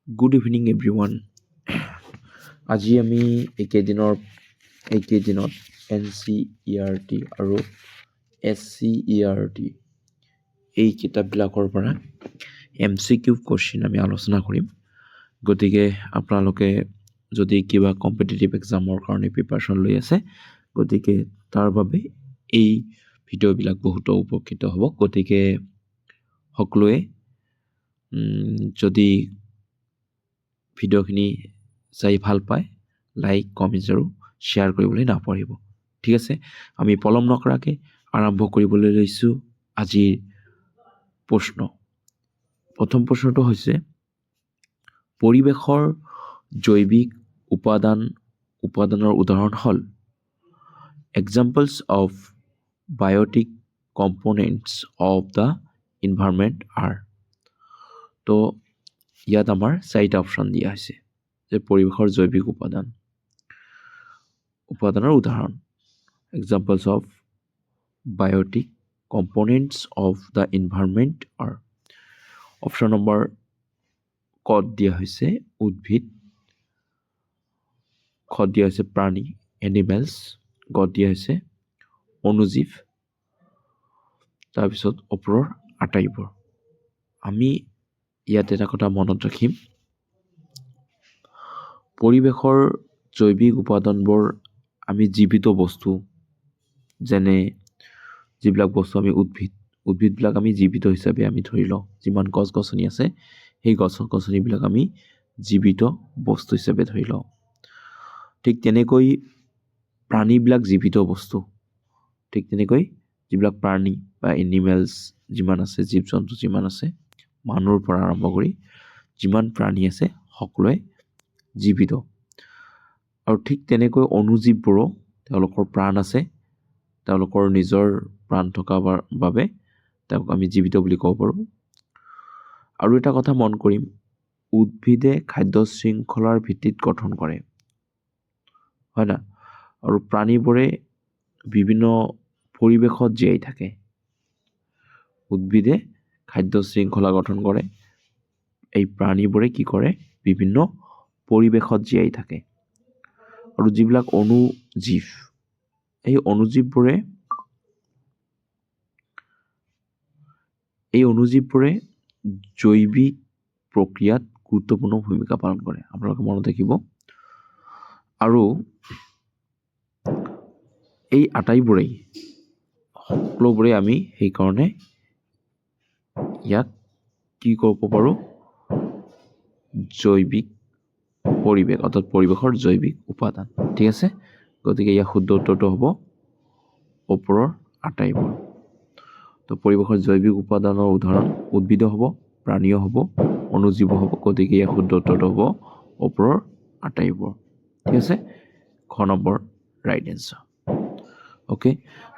Good evening everyone. আজি আমি এইকেইদিনত NCERT আৰু SCERT এই কিতাপবিলাকৰ পৰা MCQ কুৱেশ্যন আমি আলোচনা কৰিম। গতিকে আপোনালোকে যদি কিবা কম্পিটিটিভ এক্সামৰ কাৰণে প্ৰিপাৰেশ্যন লৈ আছে, গতিকে তাৰ বাবে এই ভিডিঅ'বিলাক বহুতো উপকৃত হ'ব। গতিকে সকলোৱে যদি ভিডিঅ'খিনি চাই ভাল পায়, লাইক, কমেণ্টছ আৰু শ্বেয়াৰ কৰিবলৈ নাপাহৰিব। ঠিক আছে, আমি পলম নকৰাকৈ আৰম্ভ কৰিবলৈ লৈছোঁ আজিৰ প্ৰশ্ন। প্ৰথম প্ৰশ্নটো হৈছে পৰিৱেশৰ জৈৱিক উপাদানৰ উদাহৰণ হ'ল examples of biotic components of the environment are. তো ইয়াত আমাৰ চাৰিটা অপশ্যন দিয়া হৈছে যে পৰিৱেশৰ জৈৱিক উপাদানৰ উদাহৰণ examples of biotic components of the environment are. Option number কত দিয়া হৈছে উদ্ভিদ, খত দিয়া হৈছে প্ৰাণী এনিমেলছ, গত দিয়া হৈছে অণুজীৱ, তাৰপিছত ওপৰৰ আটাইবোৰ। আমি ইয়াত এটা কথা মনত ৰাখিম, পৰিৱেশৰ জৈৱিক উপাদানবোৰ আমি জীৱিত বস্তু, যেনে যিবিলাক বস্তু আমি উদ্ভিদবিলাক আমি জীৱিত হিচাপে আমি ধৰি লওঁ। যিমান গছ গছনি আছে সেই গছ গছনিবিলাক আমি জীৱিত বস্তু হিচাপে ধৰি লওঁ। ঠিক তেনেকৈ প্ৰাণীবিলাক জীৱিত বস্তু। ঠিক তেনেকৈ যিবিলাক প্ৰাণী বা এনিমেলছ যিমান আছে, জীৱ জন্তু যিমান আছে, মানুহৰ পৰা আৰম্ভ কৰি যিমান প্ৰাণী আছে সকলোৱে জীৱিত। আৰু ঠিক তেনেকৈ অণুজীৱবোৰো তেওঁলোকৰ প্ৰাণ আছে, তেওঁলোকৰ নিজৰ প্ৰাণ থকাৰ বাবে তেওঁক আমি জীৱিত বুলি ক'ব পাৰোঁ। আৰু এটা কথা মন কৰিম, উদ্ভিদে খাদ্য শৃংখলাৰ ভিত্তিত গঠন কৰে, হয় না? আৰু প্ৰাণীবোৰে বিভিন্ন পৰিৱেশত জীয়াই থাকে। উদ্ভিদে খাদ্য শৃংখলা গঠন কৰে, এই প্ৰাণীবোৰে কি কৰে? বিভিন্ন পৰিৱেশত জীয়াই থাকে। আৰু যিবিলাক অণুজীৱ, এই অণুজীৱবোৰে জৈৱিক প্ৰক্ৰিয়াত গুৰুত্বপূৰ্ণ ভূমিকা পালন কৰে। আপোনালোকে মনত ৰাখিব। আৰু এই আটাইবোৰেই সকলোবোৰেই আমি সেইকাৰণে ইয়াক কি কৰিব পাৰোঁ? জৈৱিক পৰিৱেশ, অৰ্থাৎ পৰিৱেশৰ জৈৱিক উপাদান। ঠিক আছে, গতিকে ইয়াৰ শুদ্ধ উত্তৰটো হ'ব ওপৰৰ আটাইবোৰ। তো পৰিৱেশৰ জৈৱিক উপাদানৰ উদাহৰণ উদ্ভিদো হ'ব, প্ৰাণীও হ'ব, অণুজীৱো হ'ব। গতিকে ইয়াৰ শুদ্ধ উত্তৰটো হ'ব ওপৰৰ আটাইবোৰ। ঠিক আছে, খ নম্বৰ ৰাইট এনচাৰ। অ'কে,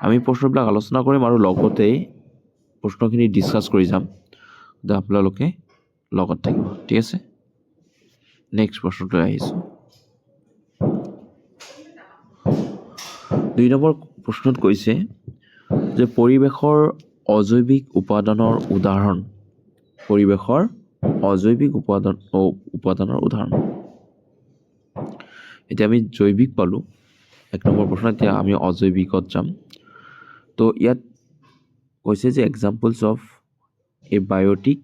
আমি প্ৰশ্নবিলাক আলোচনা কৰিম আৰু লগতে প্ৰশ্নখিনি ডিছকাছ কৰি যাম। আপোনালোকে লগত থাকিব। ঠিক আছে, নেক্সট প্ৰশ্নটো আহিছোঁ। 2 নম্বৰ প্ৰশ্নত কৈছে যে পৰিৱেশৰ অজৈৱিক উপাদানৰ উদাহৰণ। পৰিৱেশৰ অজৈৱিক উপাদানৰ উদাহৰণ। এতিয়া আমি জৈৱিক পালোঁ 1 নম্বৰ প্ৰশ্ন, এতিয়া আমি অজৈৱিকত যাম। তো ইয়াত কৈছে যে examples of abiotic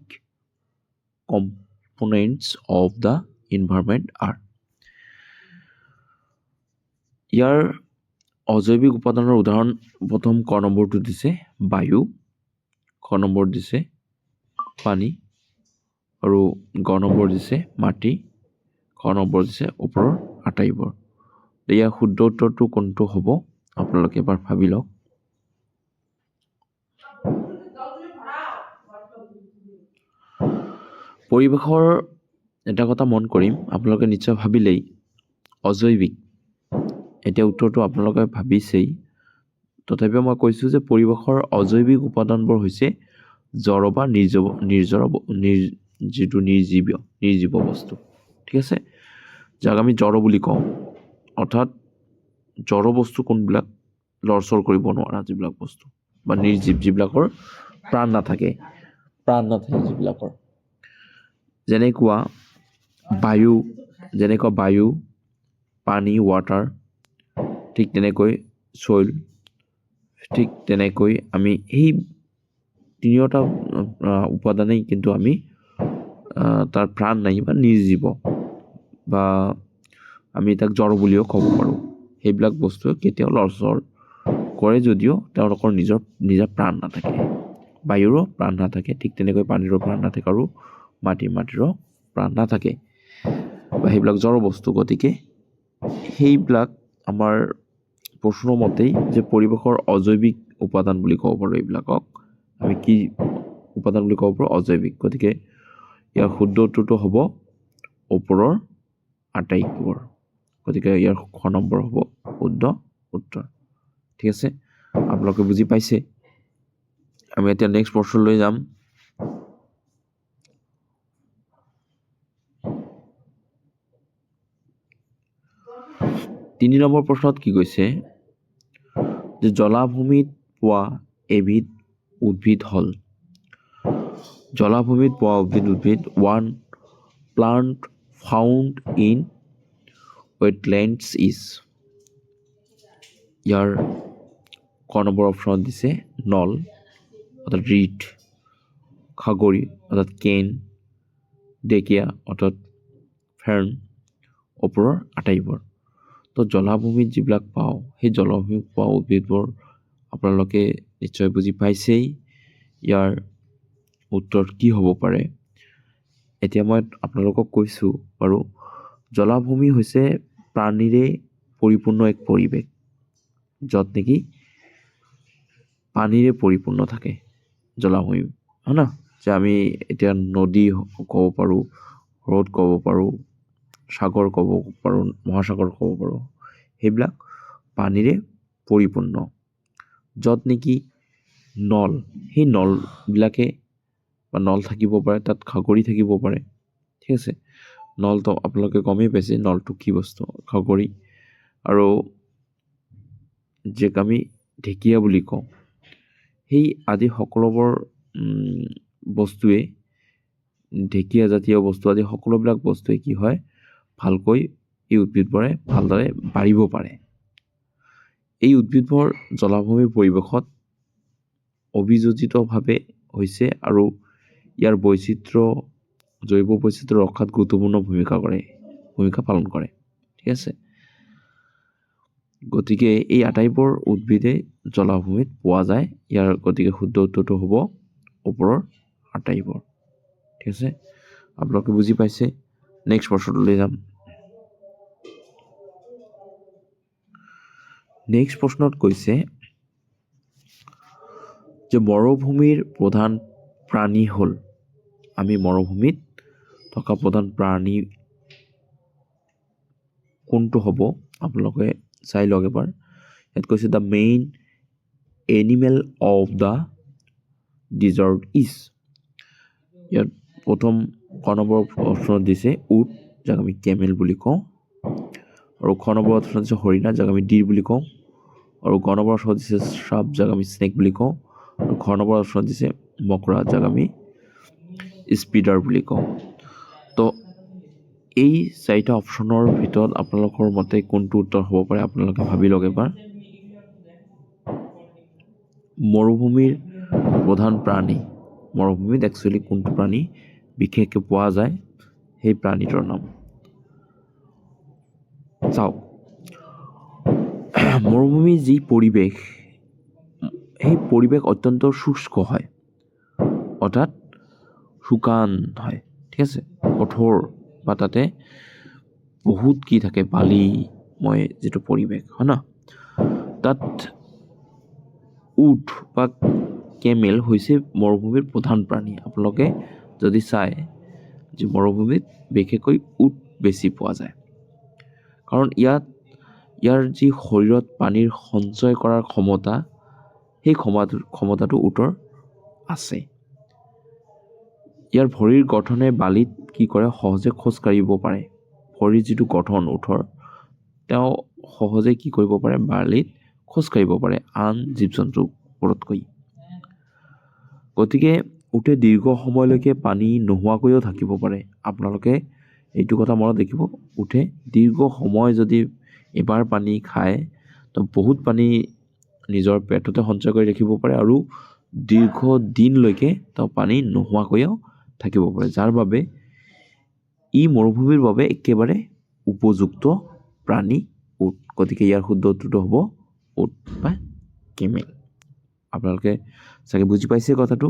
components of the environment are. ইয়াৰ অজৈৱিক উপাদানৰ উদাহৰণ প্ৰথম ক নম্বৰটো দিছে বায়ু, খ নম্বৰ দিছে পানী, আৰু গ নম্বৰ দিছে মাটি, খ নম্বৰ দিছে ওপৰৰ আটাইবোৰ। ইয়াৰ শুদ্ধ উত্তৰটো কোনটো হ'ব আপোনালোকে এবাৰ ভাবি লওক। পৰিৱেশৰ এটা কথা মন কৰিম, আপোনালোকে নিশ্চয় ভাবিলেই অজৈৱিক। এতিয়া উত্তৰটো আপোনালোকে ভাবিছেই, তথাপিও মই কৈছোঁ যে পৰিৱেশৰ অজৈৱিক উপাদানবোৰ হৈছে জড় বা যিটো নিৰ্জীৱ বস্তু। ঠিক আছে, যাক আমি জড় বুলি কওঁ। অৰ্থাৎ জড় বস্তু কোনবিলাক? লৰচৰ কৰিব নোৱাৰা যিবিলাক বস্তু, বা নিৰ্জীৱ, যিবিলাকৰ প্ৰাণ নাথাকে যিবিলাকৰ। যেনেকুৱা বায়ু, যেনেকৈ বায়ু, পানী, ৱাটাৰ, ঠিক তেনেকৈ চইল, ঠিক তেনেকৈ আমি এই তিনিওটা উপাদানেই কিন্তু আমি তাৰ প্ৰাণ নাই বা নিৰ্জীৱ, বা আমি তাক জড় বুলিও ক'ব পাৰোঁ। সেইবিলাক বস্তুৱে কেতিয়াও লৰচৰ কৰে যদিও তেওঁলোকৰ নিজা প্ৰাণ নাথাকে। বায়ুৰো প্ৰাণ নাথাকে, ঠিক তেনেকৈ পানীৰো প্ৰাণ নাথাকে, আৰু মাটিৰো প্ৰাণ নাথাকে, বা সেইবিলাক জড় বস্তু। গতিকে সেইবিলাক আমাৰ প্ৰশ্নৰ মতেই যে পৰিৱেশৰ অজৈৱিক উপাদান বুলি ক'ব পাৰোঁ এইবিলাকক। আমি কি উপাদান বুলি ক'ব পাৰোঁ? অজৈৱিক। গতিকে ইয়াৰ শুদ্ধ উত্তৰটো হ'ব ওপৰৰ আটাইবোৰ। গতিকে ইয়াৰ খ নম্বৰ হ'ব শুদ্ধ উত্তৰ। ঠিক আছে, আপোনালোকে বুজি পাইছে? আমি এতিয়া নেক্সট প্ৰশ্নলৈ যাম। তিনি নম্বৰ প্ৰশ্নত কি কৈছে যে জলাভূমিত পোৱা এবিধ উদ্ভিদ হ'ল। জলাভূমিত পোৱা উদ্ভিদ one plant found in wetlands is. ইয়াৰ ক নম্বৰ অপশ্যনত দিছে নল অৰ্থাৎ ৰিড, খাগৰি অৰ্থাৎ কেন, ডেকিয়া অৰ্থাৎ ফেৰ্ণ, ওপৰৰ আটাইবোৰ। তো জলাভূমিত যিবিলাক পাওঁ সেই জলাভূমিত পোৱা উদ্ভিদবোৰ আপোনালোকে নিশ্চয় বুজি পাইছেই। ইয়াৰ উত্তৰ কি হ'ব পাৰে? এতিয়া মই আপোনালোকক কৈছোঁ বাৰু, জলাভূমি হৈছে প্ৰাণীৰে পৰিপূৰ্ণ এক পৰিৱেশ, য'ত নেকি পানীৰে পৰিপূৰ্ণ থাকে জলাভূমি, হয় না? যে আমি এতিয়া নদী ক'ব পাৰোঁ, হ্ৰদ ক'ব পাৰোঁ, সাগৰ ক'ব পাৰোঁ, মহাসাগৰ ক'ব পাৰোঁ, সেইবিলাক পানীৰে পৰিপূৰ্ণ। য'ত নেকি নল, সেই নলবিলাকে বা নল থাকিব পাৰে, তাত খাগৰি থাকিব পাৰে। ঠিক আছে, নলটো আপোনালোকে গমেই পাইছে নলটো কি বস্তু, খাগৰি, আৰু যাক আমি ঢেকীয়া বুলি কওঁ। সেই আদি সকলোবোৰ বস্তুৱে, ঢেকীয়া জাতীয় বস্তু আদি সকলোবিলাক বস্তুৱে কি হয়, ভালকৈ এই উদ্ভিদবোৰে ভালদৰে বাঢ়িব পাৰে। এই উদ্ভিদবোৰ জলাভূমিৰ পৰিৱেশত অভিযোজিতভাৱে হৈছে আৰু ইয়াৰ জৈৱ বৈচিত্ৰ্য ৰক্ষাত গুৰুত্বপূৰ্ণ ভূমিকা পালন কৰে। ঠিক আছে, গতিকে এই আটাইবোৰ উদ্ভিদে জলাভূমিত পোৱা যায়। ইয়াৰ গতিকে শুদ্ধ উত্তৰটো হ'ব ওপৰৰ আটাইবোৰ। ঠিক আছে, আপোনালোকে বুজি পাইছে? নেক্সট প্ৰশ্নটোলৈ যাম। নেক্সট প্ৰশ্নত কৈছে যে মৰুভূমিৰ প্ৰধান প্ৰাণী হ'ল। আমি মৰুভূমিত থকা প্ৰধান প্ৰাণী কোনটো হ'ব আপোনালোকে চাই লওক এবাৰ। ইয়াত কৈছে the main animal of the desert is. ইয়াত প্ৰথম ক নম্বৰ অপশ্যনত দিছে উট, যাক আমি কেমেল বুলি কওঁ, আৰু খ নম্বৰ অপশ্যনত দিছে হৰিণা, যাক আমি ডিৰ বুলি কওঁ, আৰু গ নম্বৰ অপশ্যনত দিছে সাপ, যাক আমি স্নেক বুলি কওঁ, আৰু ঘ নম্বৰ অপশ্যনত দিছে মকৰা, যাক আমি স্পিডাৰ বুলি কওঁ। তো এই চাৰিটা অপশ্যনৰ ভিতৰত আপোনালোকৰ মতে কোনটো উত্তৰ হ'ব পাৰে আপোনালোকে ভাবি লওক এবাৰ। মৰুভূমিৰ প্ৰধান প্ৰাণী, মৰুভূমিত একচুৱেলি কোনটো প্ৰাণী বিশেষকৈ পোৱা যায়, সেই প্ৰাণীটোৰ নাম চাওক। মৰুভূমিৰ যি পৰিৱেশ, সেই পৰিৱেশ অত্যন্ত শুষ্ক হয়, অৰ্থাৎ শুকান হয়। ঠিক আছে, কঠোৰ, বা তাতে বহুত কি থাকে, বালিময় যিটো পৰিৱেশ হয় ন। তাত উট বা কেমেল হৈছে মৰুভূমিৰ প্ৰধান প্ৰাণী। আপোনালোকে যদি চায় যে মৰুভূমিত বিশেষকৈ উট বেছি পোৱা যায়, কাৰণ ইয়াৰ যি শৰীৰত পানীৰ সঞ্চয় কৰাৰ ক্ষমতা, সেই ক্ষমতাটো উটৰ আছে। ইয়াৰ ভৰিৰ গঠনে বালিত কি কৰে, সহজে খোজ কাঢ়িব পাৰে। ভৰিৰ যিটো গঠন উটৰ, তেওঁ সহজে কি কৰিব পাৰে, বালিত খোজ কাঢ়িব পাৰে আন জীৱ জন্তুবোৰতকৈ। গতিকে উটে দীৰ্ঘ সময়লৈকে পানী নোহোৱাকৈও থাকিব পাৰে। আপোনালোকে এইটো কথা মনত ৰাখিব। উঠে দীৰ্ঘ সময় যদি এবাৰ পানী খায় তো বহুত পানী নিজৰ পেটতে সঞ্চয় কৰি ৰাখিব পাৰে আৰু দীৰ্ঘ দিনলৈকে তেওঁ পানী নোহোৱাকৈও থাকিব পাৰে, যাৰ বাবে ই মৰুভূমিৰ বাবে একেবাৰে উপযুক্ত প্ৰাণী উট। গতিকে ইয়াৰ শুদ্ধ উত্তৰটো হ'ব উট বা কেমেল। আপোনালোকে চাগে বুজি পাইছে কথাটো?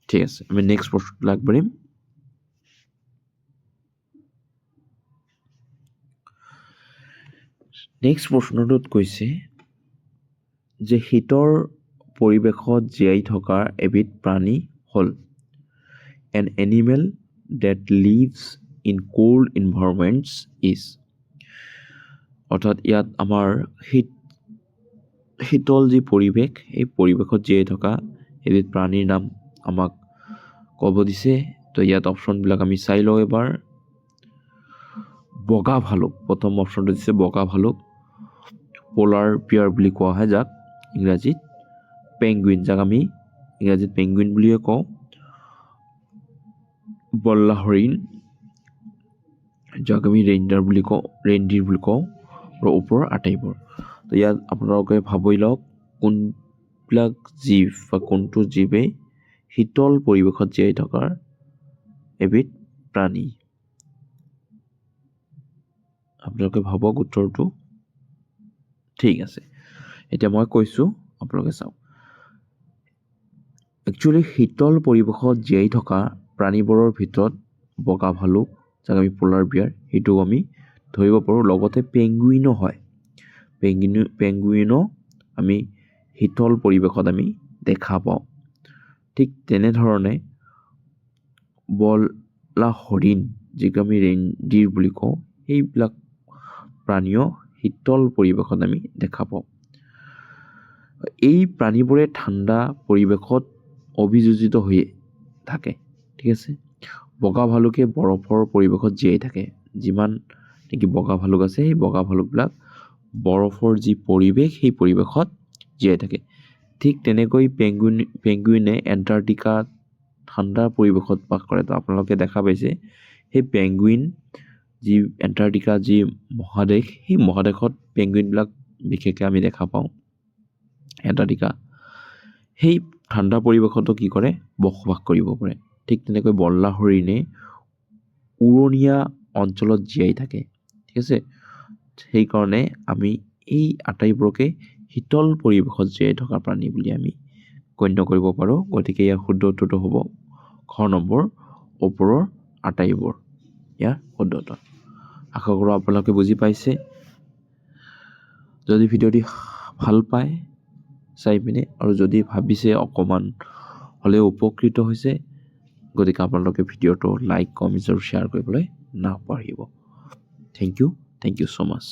ঠিক আছে, আমি নেক্সট প্ৰশ্নটো আগবাঢ়িম। নেক্সট প্ৰশ্নটোত কৈছে যে শীতৰ পৰিৱেশত জীয়াই থকা এবিধ প্ৰাণী হ'ল an animal that lives in cold environments is। অৰ্থাৎ ইয়াত আমাৰ শীতল যি পৰিৱেশ, এই পৰিৱেশত জীয়াই থকা এবিধ প্ৰাণীৰ নাম আমাক ক'ব দিছে। তো ইয়াত অপশ্যনবিলাক আমি চাই লওঁ এবাৰ। বগা ভালুক, প্ৰথম অপশ্যনটো দিছে বগা ভালুক। পোলাৰ বিয়াৰ বুলি কোৱা হয় যাক ইংৰাজীত। পেংগুইন, যাক আমি ইংৰাজীত পেংগুইন বুলিয়ে কওঁ। বল্লা হৰিণ, যাক আমি ৰেইনডিয়াৰ বুলি কওঁ আৰু ওপৰৰ আটাইবোৰ। তো ইয়াত আপোনালোকে ভাবি লওক কোনবিলাক জীৱ বা কোনটো জীৱে শীতল পৰিৱেশত জীয়াই থকাৰ এবিধ প্ৰাণী। আপোনালোকে ভাবক উত্তৰটো। ঠিক আছে, এতিয়া মই কৈছোঁ, আপোনালোকে চাওক। একচুৱেলি শীতল পৰিৱেশত জীয়াই থকা প্ৰাণীবোৰৰ ভিতৰত বগা ভালুক, যাক আমি পোলাৰ বিয়াৰ, সেইটো আমি ধৰিব পাৰোঁ। লগতে পেংগুইনো হয়। পেংগুইনো আমি শীতল পৰিৱেশত আমি দেখা পাওঁ। ঠিক তেনেধৰণে বল্লা হৰিণ, যিক আমি ৰেইনডিৰ বুলি কওঁ, সেইবিলাক প্ৰাণীও শীতল পৰিৱেশত আমি দেখা পাওঁ। এই প্ৰাণীবোৰে ঠাণ্ডা পৰিৱেশত অভিযোজিত হৈ থাকে। ঠিক আছে, বগা ভালুকে বৰফৰ পৰিৱেশত জীয়াই থাকে। যিমান নেকি বগা ভালুক আছে, সেই বগা ভালুকবিলাক বৰফৰ যি পৰিৱেশ, সেই পৰিৱেশত জীয়াই থাকে। ঠিক তেনেকৈ পেংগুইনে এণ্টাৰ্কটিকাত ঠাণ্ডা পৰিৱেশত বাস কৰে। তো আপোনালোকে দেখা পাইছে সেই পেংগুইন যি এণ্টাৰ্কটিকা যি মহাদেশ, সেই মহাদেশত পেংগুইনবিলাক বিশেষকৈ আমি দেখা পাওঁ। এণ্টাৰ্কটিকা সেই ঠাণ্ডা পৰিৱেশতো কি কৰে, বসবাস কৰিব পাৰে। ঠিক তেনেকৈ বল্লা হৰিণে উৰণীয়া অঞ্চলত জীয়াই থাকে। ঠিক আছে, সেইকাৰণে আমি এই আটাইবোৰকে শীতল পৰিৱেশত জীয়াই থকা প্ৰাণী বুলি আমি গণ্য কৰিব পাৰোঁ। গতিকে ইয়াৰ শুদ্ধ উত্তৰটো হ'ব খ নম্বৰ, ওপৰৰ আটাইবোৰ ইয়াৰ শুদ্ধ উত্তৰ। আশা কৰোঁ আপোনালোকে বুজি পাইছে। যদি ভিডিঅ'টি ভাল পায় চাই পিনে, আৰু যদি ভাবিছে অকণমান হ'লেও উপকৃত হৈছে, গতিকে আপোনালোকে ভিডিঅ'টো লাইক, কমেণ্ট আৰু শ্বেয়াৰ কৰিবলৈ নাপাহৰিব। Thank you so' much.